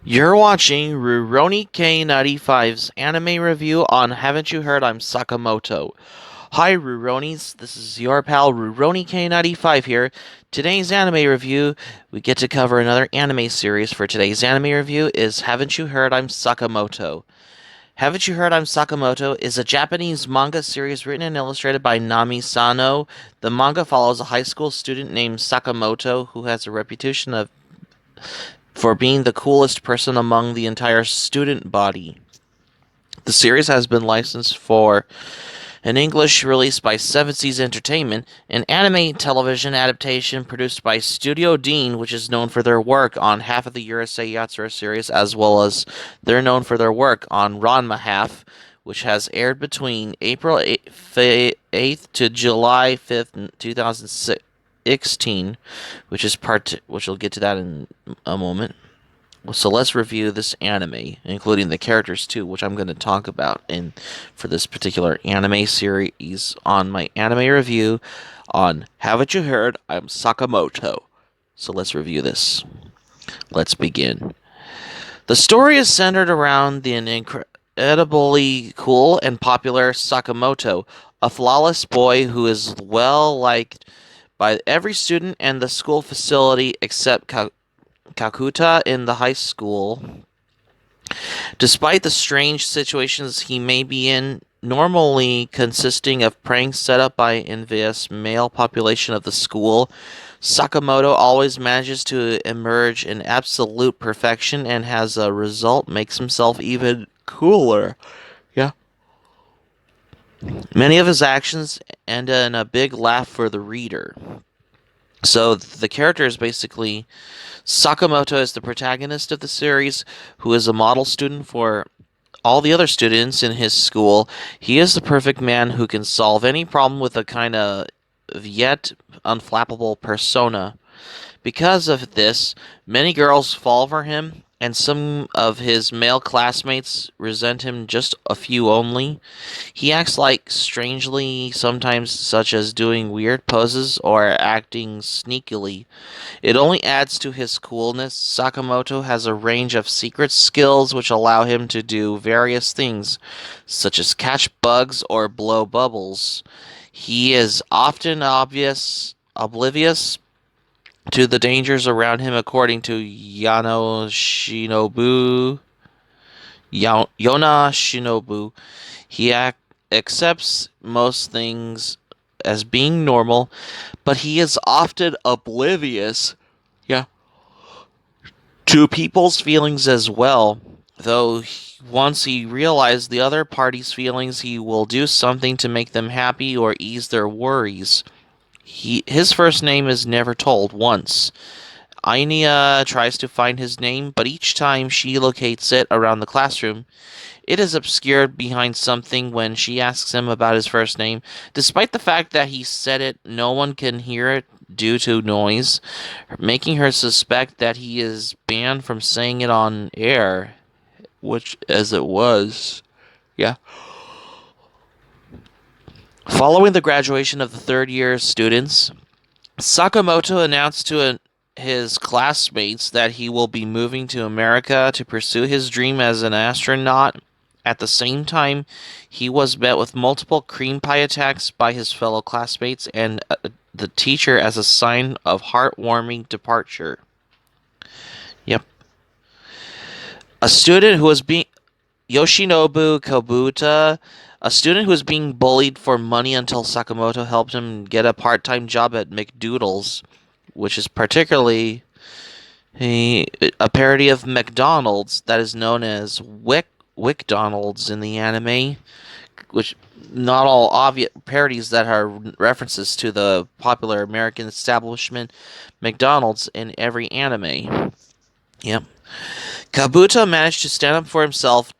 You're watching Rurouni K95's anime review on Haven't You Heard I'm Sakamoto. Hi Ruronis, this is your pal Rurouni K95 here. Today's anime review, we get to cover another anime series. For today's anime review is Haven't You Heard I'm Sakamoto. Haven't You Heard I'm Sakamoto is a Japanese manga series written and illustrated by Nami Sano. The manga follows a high school student named Sakamoto who has a reputation for being the coolest person among the entire student body. The series has been licensed for an English release by Seven Seas Entertainment, an anime television adaptation produced by Studio Deen, which is known for their work on half of the Urusei Yatsura series, as well as they're known for their work on Ranma half, which has aired between April 8th to July 5th, 2016, which we'll get to that in a moment. So let's review this anime, including the characters too, which I'm going to talk about in for this particular anime series on my anime review on Haven't You Heard? I'm Sakamoto. So let's review this. Let's begin. The story is centered around the incredibly cool and popular Sakamoto, a flawless boy who is well liked by every student and the school facility except Kakuta in the high school. Despite the strange situations he may be in, normally consisting of pranks set up by envious male population of the school, Sakamoto always manages to emerge in absolute perfection and as a result makes himself even cooler. Yeah. Many of his actions end in a big laugh for the reader. So the character is basically Sakamoto is the protagonist of the series, who is a model student for all the other students in his school. He is the perfect man who can solve any problem with a kind of yet unflappable persona. Because of this, many girls fall for him, and some of his male classmates resent him just a few only. He acts like strangely sometimes, such as doing weird poses or acting sneakily. It only adds to his coolness. Sakamoto has a range of secret skills which allow him to do various things, such as catch bugs or blow bubbles. He is often oblivious to the dangers around him, according to Yona Shinobu. He accepts most things as being normal, but he is often oblivious, yeah, to people's feelings as well. Though once he realizes the other party's feelings, he will do something to make them happy or ease their worries. His first name is never told once. Ainia tries to find his name, but each time she locates it around the classroom, it is obscured behind something when she asks him about his first name. Despite the fact that he said it, no one can hear it due to noise, making her suspect that he is banned from saying it on air, which as it was. Yeah. Following the graduation of the third year students, Sakamoto announced to his classmates that he will be moving to America to pursue his dream as an astronaut. At the same time, he was met with multiple cream pie attacks by his fellow classmates and the teacher as a sign of heartwarming departure. Yep. A student who was being Yoshinobu Kobuta, a student who was being bullied for money until Sakamoto helped him get a part-time job at McDoodles, which is particularly a parody of McDonald's that is known as Wickdonald's in the anime, which not all obvious parodies that are references to the popular American establishment McDonald's in every anime. Yep. Kabuto managed to stand up for himself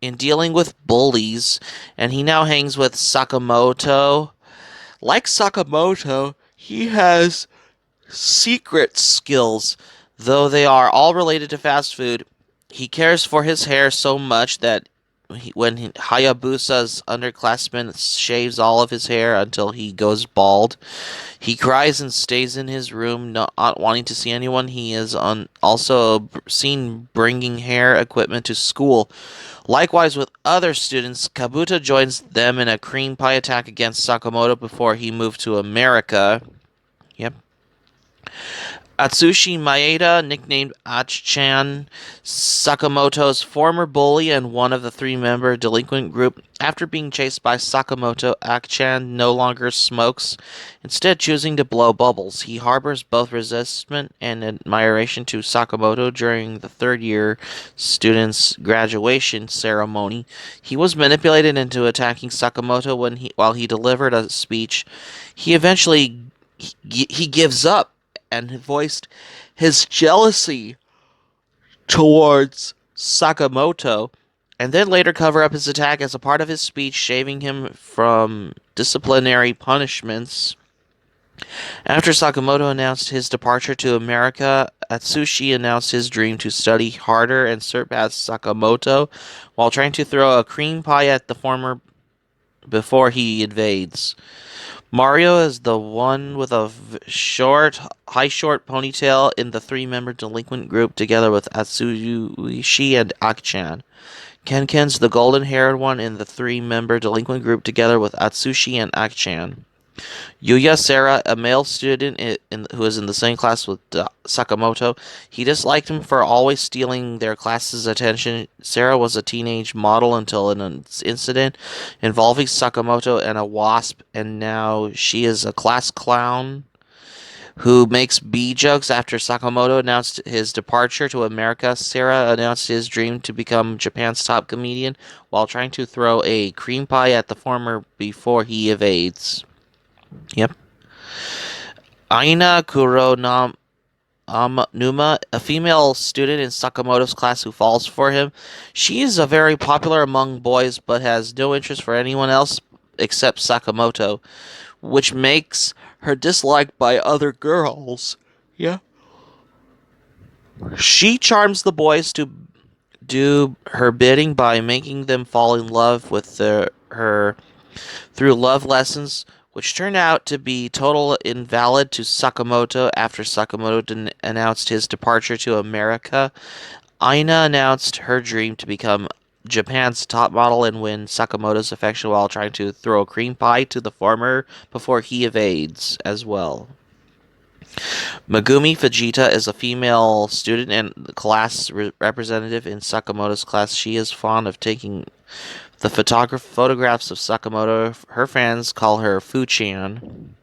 in dealing with bullies, and he now hangs with Sakamoto. Like Sakamoto, he has secret skills, though they are all related to fast food. He cares for his hair so much that Hayabusa's underclassman shaves all of his hair until he goes bald. He cries and stays in his room, not wanting to see anyone. He is also seen bringing hair equipment to school. Likewise with other students, Kabuto joins them in a cream pie attack against Sakamoto before he moved to America. Yep. Atsushi Maeda, nicknamed Ach-chan, Sakamoto's former bully and one of the three-member delinquent group. After being chased by Sakamoto, Ach-chan no longer smokes, instead choosing to blow bubbles. He harbors both resentment and admiration to Sakamoto during the third-year student's graduation ceremony. He was manipulated into attacking Sakamoto while he delivered a speech. He eventually he gives up and voiced his jealousy towards Sakamoto, and then later cover up his attack as a part of his speech, shaving him from disciplinary punishments. After Sakamoto announced his departure to America, Atsushi announced his dream to study harder and surpass Sakamoto while trying to throw a cream pie at the former before he invades. Mario is the one with a short ponytail in the three-member delinquent group together with Atsushi and Akchan. Ken's the golden-haired one in the three-member delinquent group together with Atsushi and Akchan. Yuya Sera, a male student who is in the same class with Sakamoto. He disliked him for always stealing their class's attention. Sera was a teenage model until an incident involving Sakamoto and a wasp, and now she is a class clown who makes bee jokes. After Sakamoto announced his departure to America, Sera announced his dream to become Japan's top comedian while trying to throw a cream pie at the former before he evades. Yep. Aina Numa, a female student in Sakamoto's class who falls for him. She is very popular among boys but has no interest for anyone else except Sakamoto, which makes her disliked by other girls. Yeah. She charms the boys to do her bidding by making them fall in love with her through love lessons, which turned out to be total invalid to Sakamoto after Sakamoto announced his departure to America. Aina announced her dream to become Japan's top model and win Sakamoto's affection while trying to throw a cream pie to the former before he evades as well. Megumi Fujita is a female student and class representative in Sakamoto's class. She is fond of taking the photographs of Sakamoto. Her fans call her Fu-chan.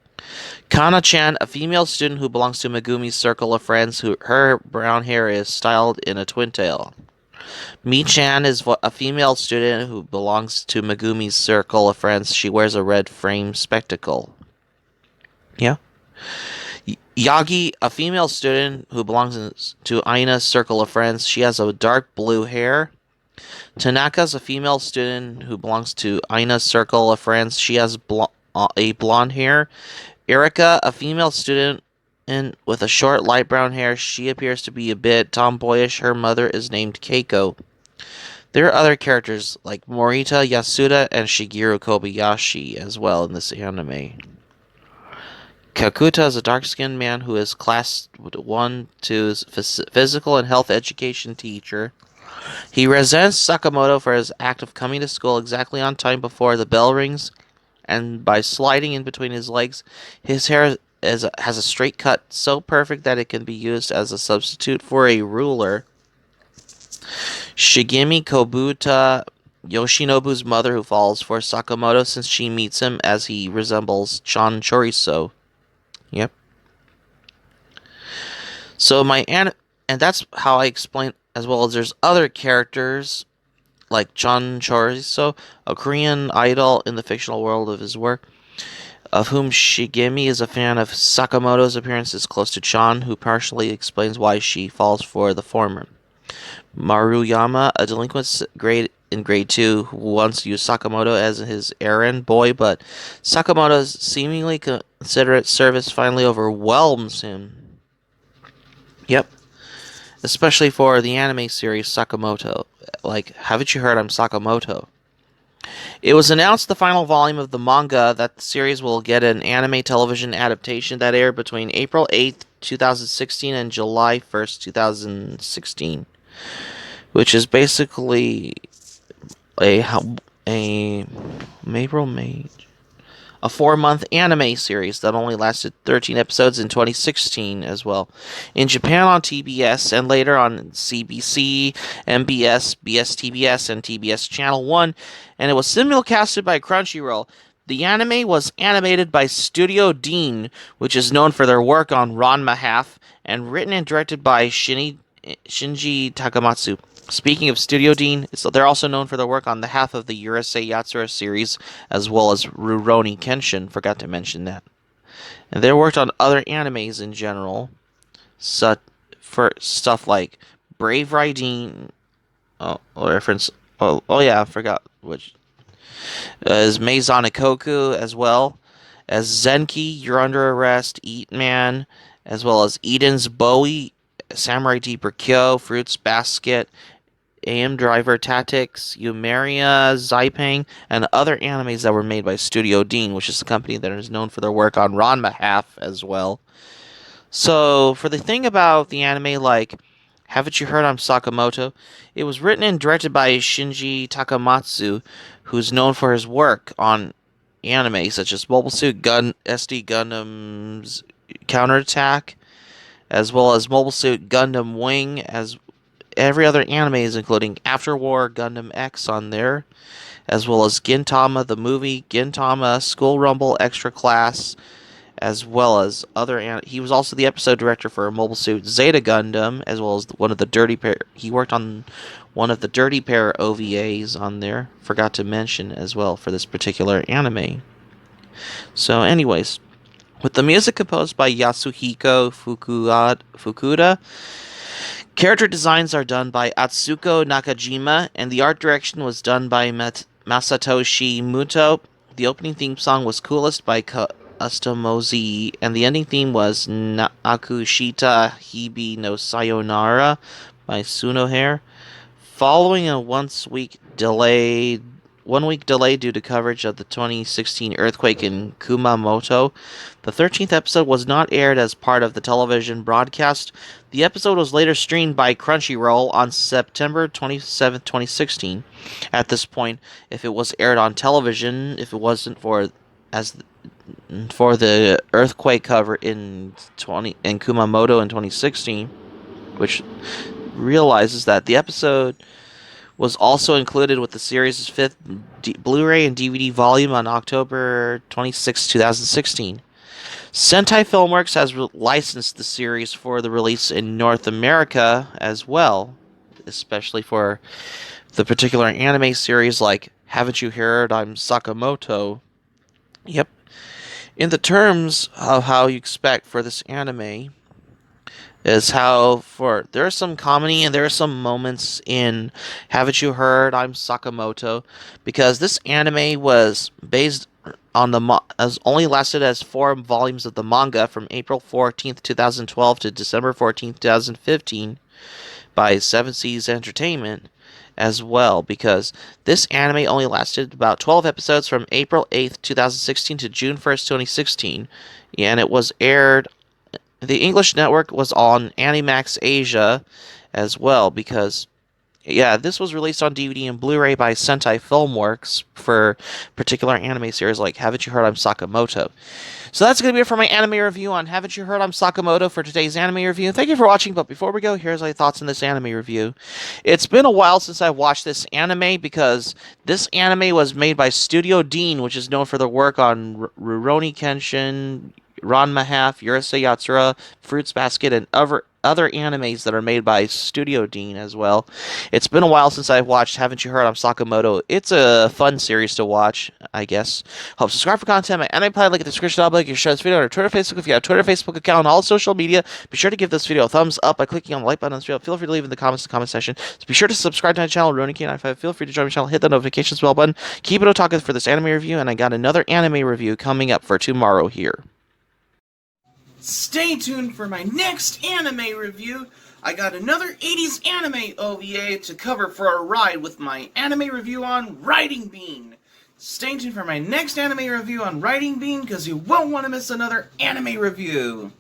Kana-chan, a female student who belongs to Megumi's circle of friends, her brown hair is styled in a twin tail. Mi-chan is a female student who belongs to Megumi's circle of friends. She wears a red frame spectacle. Yeah. Yagi, a female student who belongs to Aina's circle of friends. She has a dark blue hair. Tanaka's a female student who belongs to Aina's circle of friends. She has a blonde hair. Erika, a female student with a short light brown hair. She appears to be a bit tomboyish. Her mother is named Keiko. There are other characters like Morita Yasuda and Shigeru Kobayashi as well in this anime. Kakuta is a dark-skinned man who is class 1-2's physical and health education teacher. He resents Sakamoto for his act of coming to school exactly on time before the bell rings, and by sliding in between his legs. His hair has a straight cut so perfect that it can be used as a substitute for a ruler. Shigemi Kobuta, Yoshinobu's mother, who falls for Sakamoto since she meets him as he resembles Chan Chorizo. Yep. So and that's how I explain, as well as there's other characters like Chan Chorizo, a Korean idol in the fictional world of his work, of whom Shigemi is a fan of. Sakamoto's appearance is close to Chan, who partially explains why she falls for the former. Maruyama, a delinquent in grade 2 who once used Sakamoto as his errand boy, but Sakamoto's seemingly considerate service finally overwhelms him. Yep. Especially for the anime series Sakamoto. like, haven't you heard I'm Sakamoto? It was announced the final volume of the manga that the series will get an anime television adaptation that aired between April 8th, 2016 and July 1st, 2016, which is basically a a April May a 4-month anime series that only lasted 13 episodes in 2016 as well. In Japan on TBS and later on CBC, MBS, BSTBS, and TBS Channel 1, and it was simulcasted by Crunchyroll. The anime was animated by Studio Deen, which is known for their work on Ranma Half, and written and directed by Shinji Takamatsu. Speaking of Studio Deen, they're also known for their work on the half of the Urusei Yatsura series, as well as Rurouni Kenshin. Forgot to mention that. And they worked on other animes in general, for stuff like Brave Riding. Oh, reference. Oh yeah, I forgot which. As Maison Ikkoku as well as Zenki, You're Under Arrest, Eat Man, as well as Eden's Bowie, Samurai Deeper Kyo, Fruits Basket, AM Driver Tactics, Eumeria, Zypang, and other animes that were made by Studio Deen, which is a company that is known for their work on Ranma Half as well. So, for the thing about the anime, like, haven't you heard I'm Sakamoto? It was written and directed by Shinji Takamatsu, who's known for his work on anime such as Mobile Suit SD Gundam's Counterattack, as well as Mobile Suit Gundam Wing, as every other animes, including After War, Gundam X on there, as well as Gintama the movie, Gintama, School Rumble, Extra Class, as well as other. He was also the episode director for Mobile Suit Zeta Gundam, as well as one of the Dirty Pair. He worked on one of the Dirty Pair OVAs on there. Forgot to mention as well for this particular anime. So, anyways, with the music composed by Yasuhiko Fukuda, character designs are done by Atsuko Nakajima, and the art direction was done by Masatoshi Muto. The opening theme song was Coolest by Astomozi, and the ending theme was Nakushita Hibi no Sayonara by Sunohare. Following a 1 week delay due to coverage of the 2016 earthquake in Kumamoto, the 13th episode was not aired as part of the television broadcast. The episode was later streamed by Crunchyroll on September 27, 2016. At this point, if it was aired on television, if it wasn't for the earthquake cover in Kumamoto in 2016, which realizes that the episode was also included with the series' fifth Blu-ray and DVD volume on October 26, 2016. Sentai Filmworks has licensed the series for the release in North America as well, especially for the particular anime series like Haven't You Heard I'm Sakamoto? Yep. In the terms of how you expect for this anime, is how there is some comedy and there are some moments in Haven't You Heard I'm Sakamoto, because this anime was based on as only lasted as 4 volumes of the manga from April 14th, 2012 to December 14th, 2015 by Seven Seas Entertainment as well, because this anime only lasted about 12 episodes from April 8th, 2016 to June 1st, 2016, and it was aired. The English network was on Animax Asia as well, because yeah, this was released on DVD and Blu-ray by Sentai Filmworks for particular anime series like Haven't You Heard I'm Sakamoto. So that's going to be it for my anime review on Haven't You Heard I'm Sakamoto for today's anime review. Thank you for watching, but before we go, here's my thoughts on this anime review. It's been a while since I watched this anime, because this anime was made by Studio Deen, which is known for their work on Rurouni Kenshin, Ranma Half, Urusei Yatsura, Fruits Basket, and other animes that are made by Studio Deen as well. It's been a while since I've watched Haven't You Heard I'm Sakamoto. It's a fun series to watch, I guess. Hope subscribe for content. My anime play link in the description down below. You can share this video on our Twitter, Facebook. If you have a Twitter, Facebook account, and all social media, be sure to give this video a thumbs up by clicking on the like button on this video. Feel free to leave in the comments in the comment section. So be sure to subscribe to my channel, RurouniK95. Feel free to join my channel, hit the notifications bell button. Keep it otaku for this anime review, and I got another anime review coming up for tomorrow here. Stay tuned for my next anime review. I got another 80s anime OVA to cover for a ride with my anime review on Riding Bean. Stay tuned for my next anime review on Riding Bean because you won't want to miss another anime review.